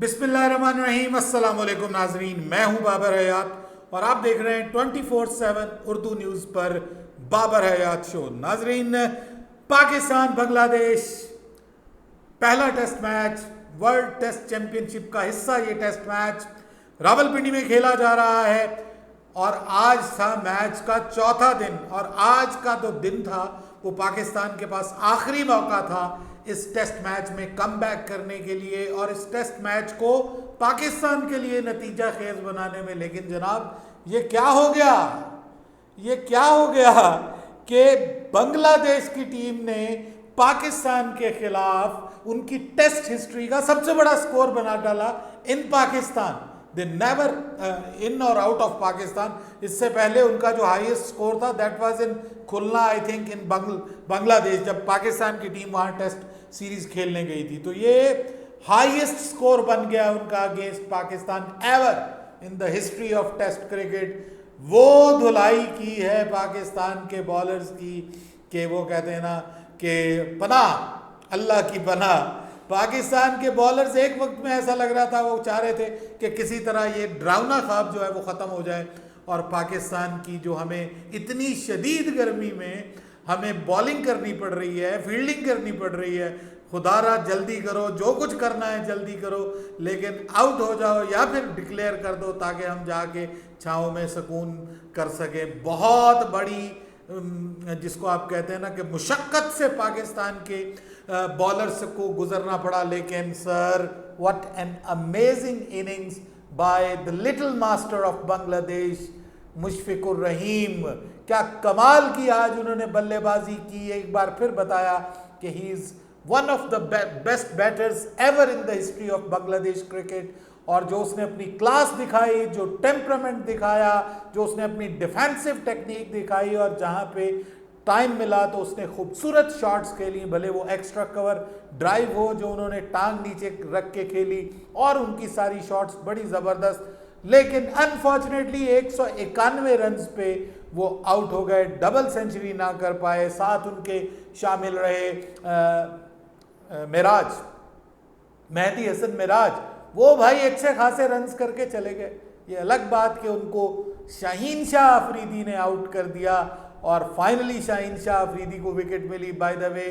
बिस्मिल्लाहिर्रहमानिर्रहीम, अस्सलाम वालेकुम नाजरीन। मैं हूं बाबर हयात और आप देख रहे हैं 24/7 उर्दू न्यूज़ पर बाबर हयात शो। नाजरीन, पाकिस्तान बांग्लादेश पहला test match, world test championship का हिस्सा ये टेस्ट मैच रावलपिंडी में खेला जा रहा है और आज था मैच का चौथा दिन। और आज का जो दिन था वो पाकिस्तान के पास आखिरी मौका था इस टेस्ट मैच में कमबैक करने के लिए और इस टेस्ट मैच को पाकिस्तान के लिए नतीजा खेज बनाने में। लेकिन जनाब, ये क्या हो गया, ये क्या हो गया कि बांग्लादेश की टीम ने पाकिस्तान के खिलाफ उनकी टेस्ट हिस्ट्री का सबसे बड़ा स्कोर बना डाला इन पाकिस्तान। दे नेवर इन और आउट ऑफ पाकिस्तान। इससे पहले उनका जो हाईएस्ट स्कोर था that was in Khulna, I think in Bangladesh, जब पाकिस्तान की टीम वहां टेस्ट सीरीज खेलने गई थी। तो ये हाईएस्ट स्कोर बन गया उनका against Pakistan ever in the history of test cricket. वो धुलाई की है पाकिस्तान के बॉलर्स की कि वो कहते हैं ना कि पनाह, अल्लाह की पनाह। पाकिस्तान के बॉलर्स एक वक्त में ऐसा लग रहा था वो चाह रहे थे कि किसी तरह ये डरावना ख्वाब जो है वो ख़त्म हो जाए और पाकिस्तान की जो हमें इतनी शदीद गर्मी में हमें बॉलिंग करनी पड़ रही है, फील्डिंग करनी पड़ रही है, खुदारा जल्दी करो, जो कुछ करना है जल्दी करो, लेकिन आउट हो जाओ या फिर डिक्लेयर कर दो ताकि हम जाके छाँव में सुकून कर सकें। बहुत बड़ी जिसको आप कहते हैं ना कि मुशक्क़त से पाकिस्तान के बॉलर्स को गुजरना पड़ा। लेकिन sir, what an amazing innings by the little master of Bangladesh Mushfiqur Rahim. क्या कमाल की आज उन्होंने बल्लेबाजी की। एक बार फिर बताया कि he is one of the best batters ever in the history of Bangladesh cricket. और जो उसने अपनी क्लास दिखाई, जो टेम्परामेंट दिखाया, जो उसने अपनी डिफेंसिव टेक्निक दिखाई और जहाँ पे टाइम मिला तो उसने खूबसूरत शॉट्स खेली, भले वो एक्स्ट्रा कवर ड्राइव हो जो उन्होंने टांग नीचे रख के खेली, और उनकी सारी शॉट्स बड़ी ज़बरदस्त। लेकिन अनफॉर्चुनेटली 191 रन्स पे वो आउट हो गए, डबल सेंचुरी ना कर पाए। साथ उनके शामिल रहे मिराज, मेहदी हसन मिराज, वो भाई अच्छे खासे रन्स करके चले गए। ये अलग बात कि उनको शाहीन शाह अफरीदी ने आउट कर दिया और फाइनली शाहीन शाह अफरीदी को विकेट मिली। By the way,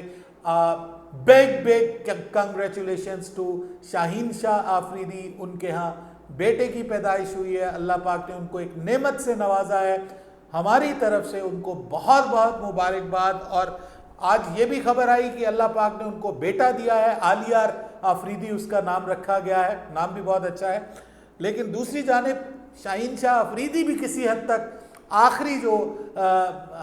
big congratulations to Shaheen Shah Afridi. उनके यहाँ बेटे की पैदाइश हुई है, अल्लाह पाक ने उनको एक नेमत से नवाजा है। हमारी तरफ से उनको बहुत बहुत मुबारकबाद। और आज ये भी खबर आई कि अल्लाह पाक ने उनको बेटा दिया है, आलियार अफरीदी उसका नाम रखा गया है। नाम भी बहुत अच्छा है। लेकिन दूसरी जानिब शाहीन शाह अफरीदी भी किसी हद तक आखिरी जो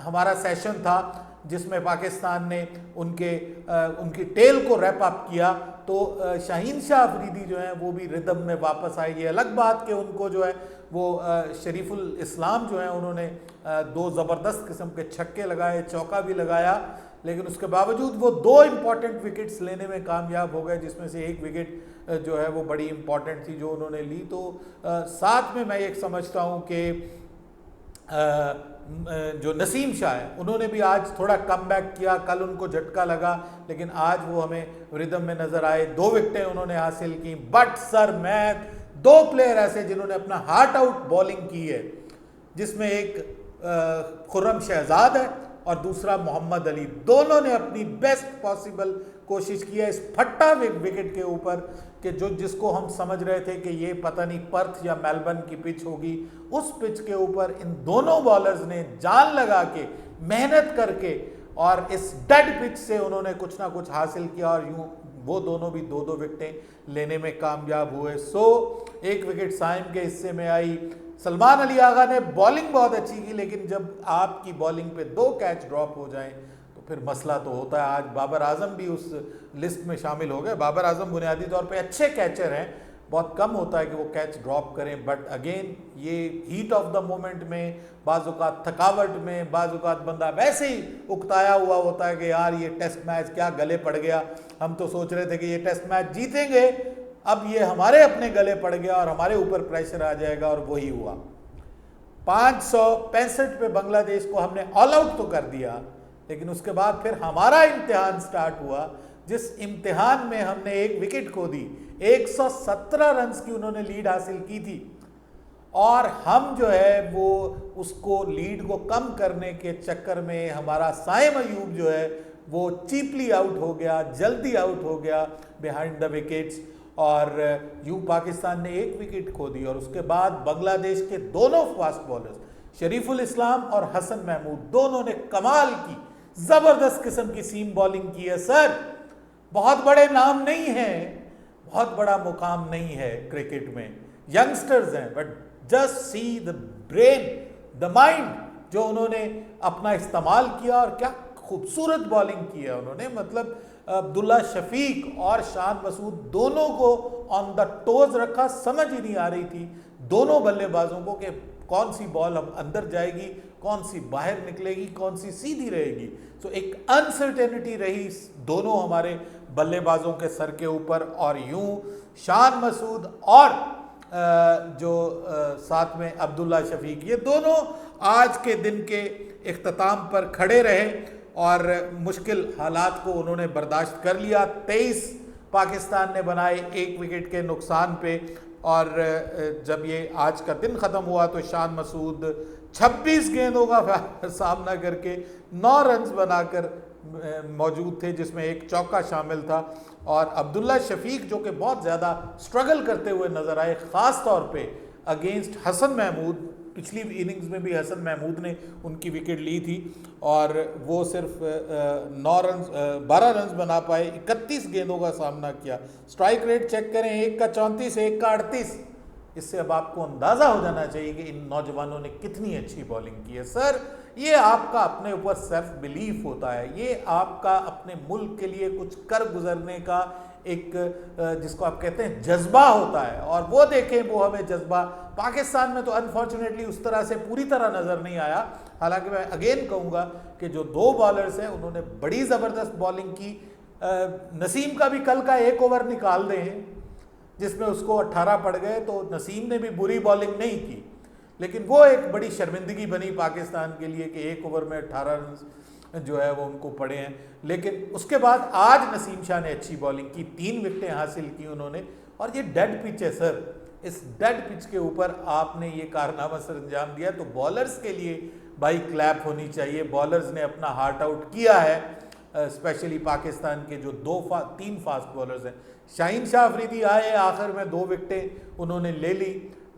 हमारा सेशन था जिसमें पाकिस्तान ने उनकी टेल को रैप अप किया, तो शाहीन शाह अफरीदी जो है वो भी रिदम में वापस आई। ये अलग बात कि उनको जो है वो शरीफुल इस्लाम जो है उन्होंने दो ज़बरदस्त किस्म के छक्के लगाए, चौका भी लगाया, लेकिन उसके बावजूद वो दो इम्पॉर्टेंट विकेट्स लेने में कामयाब हो गए, जिसमें से एक विकेट जो है वो बड़ी इम्पॉर्टेंट थी जो उन्होंने ली। तो साथ में मैं एक समझता हूँ कि जो नसीम शाह है उन्होंने भी आज थोड़ा कमबैक किया। कल उनको झटका लगा लेकिन आज वो हमें रिदम में नजर आए। 2 विकेटें उन्होंने हासिल की। बट सर, मैं 2 प्लेयर ऐसे जिन्होंने अपना हार्ट आउट बॉलिंग की है, जिसमें एक खुर्रम शहजाद है और दूसरा मोहम्मद अली, दोनों ने अपनी बेस्ट पॉसिबल कोशिश की है इस फट्टा विकेट के ऊपर कि जिसको हम समझ रहे थे कि ये पता नहीं पर्थ या मेलबर्न की पिच होगी। उस पिच के ऊपर इन दोनों बॉलर्स ने जान लगा के, मेहनत करके और इस डेड पिच से उन्होंने कुछ ना कुछ हासिल किया और यूं वो दोनों भी 2-2 विकेटें लेने में कामयाब हुए। एक विकेट साइम के हिस्से में आई। सलमान अली आगा ने बॉलिंग बहुत अच्छी की, लेकिन जब आपकी बॉलिंग पे 2 कैच ड्रॉप हो जाएं तो फिर मसला तो होता है। आज बाबर आजम भी उस लिस्ट में शामिल हो गए। बाबर आजम बुनियादी तौर पे अच्छे कैचर हैं, बहुत कम होता है कि वो कैच ड्रॉप करें, बट अगेन ये हीट ऑफ द मोमेंट में, बाज़-औक़ात थकावट में, बाज़-औक़ात बंदा वैसे ही उकताया हुआ होता है कि यार ये टेस्ट मैच क्या गले पड़ गया, हम तो सोच रहे थे कि ये टेस्ट मैच जीतेंगे, अब ये हमारे अपने गले पड़ गया और हमारे ऊपर प्रेशर आ जाएगा, और वही हुआ। 565 पे बांग्लादेश को हमने ऑल आउट तो कर दिया, लेकिन उसके बाद फिर हमारा इम्तिहान स्टार्ट हुआ, जिस इम्तिहान में हमने 1 विकेट खो दी, 117 रन की उन्होंने लीड हासिल की थी और हम जो है वो उसको लीड को कम करने के चक्कर में हमारा साइम अयूब जो है वो चीपली आउट हो गया, जल्दी आउट हो गया बिहाइंड द विकेट्स और यूं पाकिस्तान ने एक विकेट खो दी। और उसके बाद बांग्लादेश के दोनों फास्ट बॉलर्स शरीफुल इस्लाम और हसन महमूद दोनों ने कमाल की जबरदस्त किस्म की सीम बॉलिंग की है। सर बहुत बड़े नाम नहीं है, बहुत बड़ा मुकाम नहीं है क्रिकेट में, यंगस्टर्स हैं, but just see the brain, the mind जो उन्होंने अपना इस्तेमाल किया और क्या खूबसूरत बॉलिंग की है उन्होंने। मतलब अब्दुल्ला शफीक और शान मसूद दोनों को ऑन द टोज रखा, समझ ही नहीं आ रही थी दोनों बल्लेबाजों को कि कौन सी बॉल अब अंदर जाएगी, कौन सी बाहर निकलेगी, कौन सी सीधी रहेगी। सो एक अनसर्टेनिटी रही दोनों हमारे बल्लेबाजों के सर के ऊपर। और यूं शान मसूद और जो साथ में अब्दुल्ला शफीक, ये दोनों आज के दिन के इख्तिताम पर खड़े रहे और मुश्किल हालात को उन्होंने बर्दाश्त कर लिया। 23 पाकिस्तान ने बनाए 1 विकेट के नुकसान पे और जब ये आज का दिन ख़त्म हुआ तो शान मसूद 26 गेंदों का सामना करके 9 रन बनाकर मौजूद थे, जिसमें एक चौका शामिल था। और अब्दुल्ला शफीक जो कि बहुत ज़्यादा स्ट्रगल करते हुए नज़र आए, ख़ास तौर पे अगेंस्ट हसन महमूद। पिछली इनिंग्स में भी हसन महमूद ने उनकी विकेट ली थी और वो सिर्फ 12 रन बना पाए, 31 गेंदों का सामना किया। स्ट्राइक रेट चेक करें, 1 का 34, 1 का 38। इससे अब आपको अंदाज़ा हो जाना चाहिए कि इन नौजवानों ने कितनी अच्छी बॉलिंग की है। सर ये आपका अपने ऊपर सेल्फ बिलीफ होता है, ये आपका अपने मुल्क के लिए कुछ कर गुजरने का एक जिसको आप कहते हैं जज्बा होता है। और वो देखें, वो हमें जज्बा पाकिस्तान में तो अनफॉर्चुनेटली उस तरह से पूरी तरह नज़र नहीं आया। हालांकि मैं अगेन कहूँगा कि जो 2 बॉलर्स हैं उन्होंने बड़ी ज़बरदस्त बॉलिंग की। नसीम का भी कल का 1 ओवर निकाल दें जिसमें उसको 18 पड़ गए, तो नसीम ने भी बुरी बॉलिंग नहीं की, लेकिन वो एक बड़ी शर्मिंदगी बनी पाकिस्तान के लिए कि 1 ओवर में 18 रन जो है वो उनको पड़े हैं। लेकिन उसके बाद आज नसीम शाह ने अच्छी बॉलिंग की, 3 विकेटें हासिल की उन्होंने। और ये डेड पिच है सर, इस डेड पिच के ऊपर आपने ये कारनामा सर अंजाम दिया, तो बॉलर्स के लिए भाई क्लैप होनी चाहिए। बॉलर्स ने अपना हार्ट आउट किया है, स्पेशली पाकिस्तान के जो 3 फास्ट बॉलर्स हैं। शाहीन शाह अफरीदी आए, आखिर में 2 विकेटें उन्होंने ले ली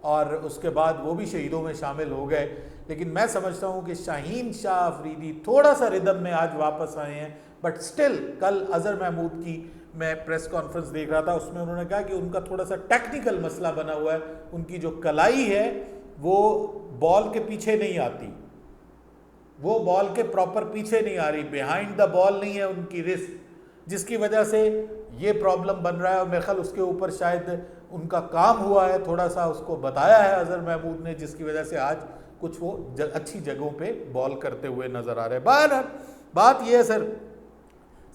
और उसके बाद वो भी शहीदों में शामिल हो गए। लेकिन मैं समझता हूँ कि शाहीन शाह अफरीदी थोड़ा सा रिदम में आज वापस आए हैं, बट स्टिल कल अजहर महमूद की मैं प्रेस कॉन्फ्रेंस देख रहा था, उसमें उन्होंने कहा कि उनका थोड़ा सा टेक्निकल मसला बना हुआ है। उनकी जो कलाई है वो बॉल के पीछे नहीं आती, वो बॉल के प्रॉपर पीछे नहीं आ रही, बिहाइंड द बॉल नहीं है उनकी रिस्ट, जिसकी वजह से ये प्रॉब्लम बन रहा है। और मेरे ख्याल उसके ऊपर शायद उनका काम हुआ है, थोड़ा सा उसको बताया है अजहर महमूद ने, जिसकी वजह से आज कुछ वो अच्छी जगहों पे बॉल करते हुए नजर आ रहे हैं। बहरहाल बात ये है सर,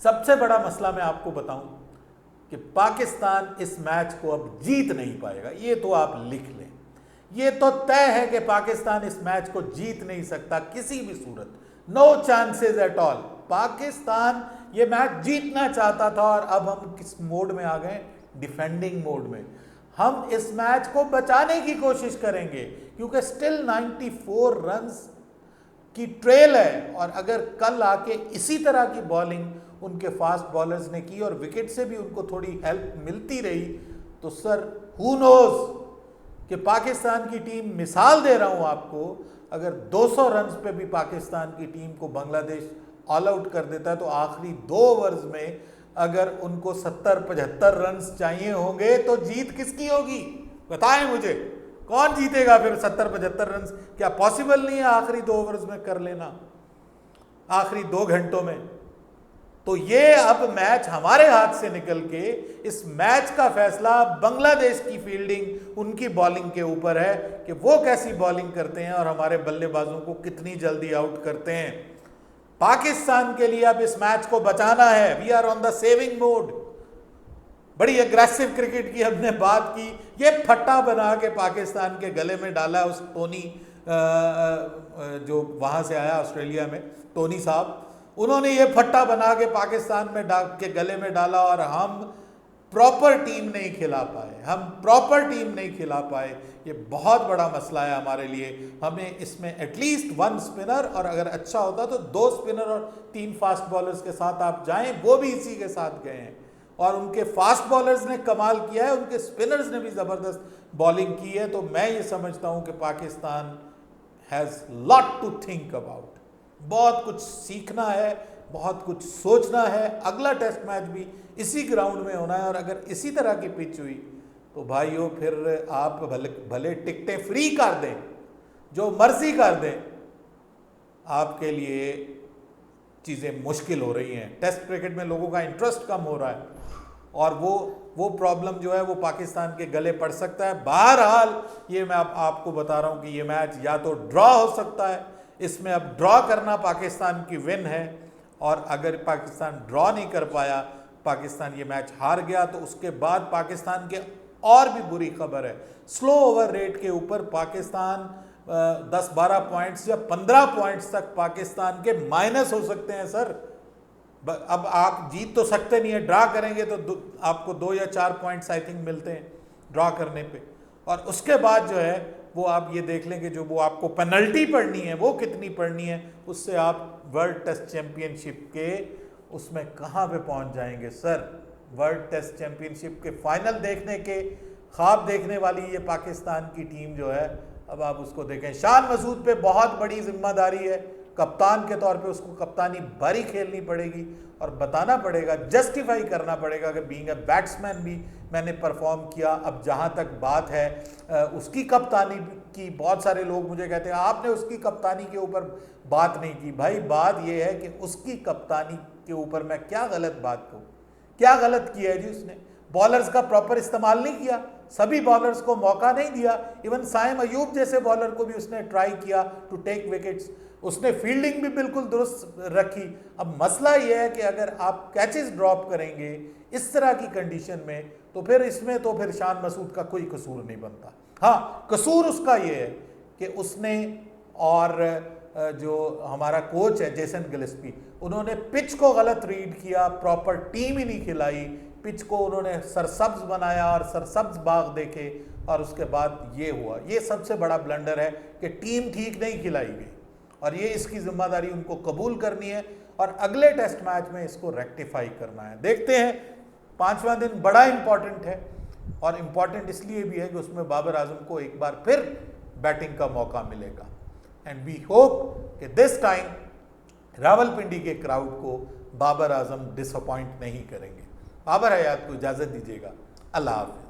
सबसे बड़ा मसला मैं आपको बताऊं कि पाकिस्तान इस मैच को अब जीत नहीं पाएगा, ये तो आप लिख लें। ये तो तय है कि पाकिस्तान इस मैच को जीत नहीं सकता किसी भी सूरत, no chances at all. Pakistan ये मैच जीतना चाहता था और अब हम किस मोड में आ गए, डिफेंडिंग मोड में। हम इस मैच को बचाने की कोशिश करेंगे क्योंकि स्टिल 94 रन्स की ट्रेल है। और अगर कल आके इसी तरह की बॉलिंग उनके फास्ट बॉलर्स ने की और विकेट से भी उनको थोड़ी हेल्प मिलती रही, तो सर हु नोज कि पाकिस्तान की टीम, मिसाल दे रहा हूं आपको, अगर 200 रन्स पे भी पाकिस्तान की टीम को बांग्लादेश ऑल आउट कर देता है तो आखिरी 2 ओवर्स में अगर उनको 70-75 रन्स चाहिए होंगे तो जीत किसकी होगी? बताएं मुझे, कौन जीतेगा फिर 70-75 रन्स? क्या पॉसिबल नहीं है आखिरी 2 ओवर्स में कर लेना, आखिरी 2 घंटों में? तो ये अब मैच हमारे हाथ से निकल के, इस मैच का फैसला बांग्लादेश की फील्डिंग, उनकी बॉलिंग के ऊपर है कि वो कैसी बॉलिंग करते हैं और हमारे बल्लेबाजों को कितनी जल्दी आउट करते हैं। पाकिस्तान के लिए अब इस मैच को बचाना है, we are on the saving mode. बड़ी एग्रेसिव क्रिकेट की हमने बात की, ये फट्टा बना के पाकिस्तान के गले में डाला उस टोनी जो वहां से आया ऑस्ट्रेलिया में, टोनी साहब, उन्होंने ये फट्टा बना के पाकिस्तान में के गले में डाला और हम प्रॉपर टीम नहीं खिला पाए, हम प्रॉपर टीम नहीं खिला पाए। ये बहुत बड़ा मसला है हमारे लिए। हमें इसमें एटलीस्ट 1 स्पिनर, और अगर अच्छा होता तो 2 स्पिनर और 3 फास्ट बॉलर्स के साथ आप जाएं, वो भी इसी के साथ गए हैं। और उनके फास्ट बॉलर्स ने कमाल किया है, उनके स्पिनर्स ने भी ज़बरदस्त बॉलिंग की है। तो मैं ये समझता हूं कि Pakistan has lot to think about, बहुत कुछ सीखना है, बहुत कुछ सोचना है। अगला टेस्ट मैच भी इसी ग्राउंड में होना है, और अगर इसी तरह की पिच हुई तो भाइयों फिर आप भले टिकटें फ्री कर दें, जो मर्जी कर दें, आपके लिए चीज़ें मुश्किल हो रही हैं। टेस्ट क्रिकेट में लोगों का इंटरेस्ट कम हो रहा है, और वो प्रॉब्लम जो है वो पाकिस्तान के गले पड़ सकता है। बहरहाल ये मैं आपको बता रहा हूँ कि ये मैच या तो ड्रॉ हो सकता है, इसमें अब ड्रॉ करना पाकिस्तान की विन है, और अगर पाकिस्तान ड्रॉ नहीं कर पाया, पाकिस्तान ये मैच हार गया, तो उसके बाद पाकिस्तान के और भी बुरी खबर है। स्लो ओवर रेट के ऊपर पाकिस्तान 10-12 पॉइंट्स या 15 पॉइंट्स तक पाकिस्तान के माइनस हो सकते हैं सर। अब आप जीत तो सकते नहीं है, ड्रा करेंगे तो आपको 2 या 4 पॉइंट्स आई थिंक मिलते हैं ड्रा करने पे, और उसके बाद जो है वो आप ये देख लेंगे जो वो आपको पेनल्टी पड़नी है वो कितनी पड़नी है, उससे आप वर्ल्ड टेस्ट चैंपियनशिप के उसमें कहाँ पे पहुँच जाएंगे सर। वर्ल्ड टेस्ट चैंपियनशिप के फाइनल देखने के ख्वाब देखने वाली ये पाकिस्तान की टीम जो है, अब आप उसको देखें। शान मसूद पे बहुत बड़ी जिम्मेदारी है, कप्तान के तौर पे उसको कप्तानी बारी खेलनी पड़ेगी, और बताना पड़ेगा, जस्टिफाई करना पड़ेगा कि बीइंग अ बैट्समैन भी मैंने परफॉर्म किया। अब जहाँ तक बात है उसकी कप्तानी की, बहुत सारे लोग मुझे कहते हैं आपने उसकी कप्तानी के ऊपर बात नहीं की। भाई बात यह है कि उसकी कप्तानी के ऊपर मैं क्या गलत बात कहूँ, क्या गलत किया है जी उसने? बॉलर्स का प्रॉपर इस्तेमाल नहीं किया, सभी बॉलर्स को मौका नहीं दिया। इवन साइम अयूब जैसे बॉलर को भी उसने ट्राई किया टू टेक विकेट्स, उसने फील्डिंग भी बिल्कुल दुरुस्त रखी। अब मसला यह है कि अगर आप कैचेस ड्रॉप करेंगे इस तरह की कंडीशन में, तो फिर इसमें तो फिर शान मसूद का कोई कसूर नहीं बनता। हाँ, कसूर उसका ये है कि उसने, और जो हमारा कोच है जेसन गिलेस्पी, उन्होंने पिच को गलत रीड किया, प्रॉपर टीम ही नहीं खिलाई, पिच को उन्होंने सरसब्ज बनाया और सरसब्ज बाग देखे, और उसके बाद ये हुआ। ये सबसे बड़ा ब्लंडर है कि टीम ठीक नहीं खिलाई गई, और ये इसकी जिम्मेदारी उनको कबूल करनी है, और अगले टेस्ट मैच में इसको रेक्टिफाई करना है। देखते हैं, 5वां दिन बड़ा इंपॉर्टेंट है, और इंपॉर्टेंट इसलिए भी है कि उसमें बाबर आजम को एक बार फिर बैटिंग का मौका मिलेगा। एंड वी होप कि दिस टाइम रावलपिंडी के क्राउड को बाबर आजम डिसअपॉइंट नहीं करेंगे। बाबर हयात को इजाज़त दीजिएगा। अल्लाह हाफ़िज़।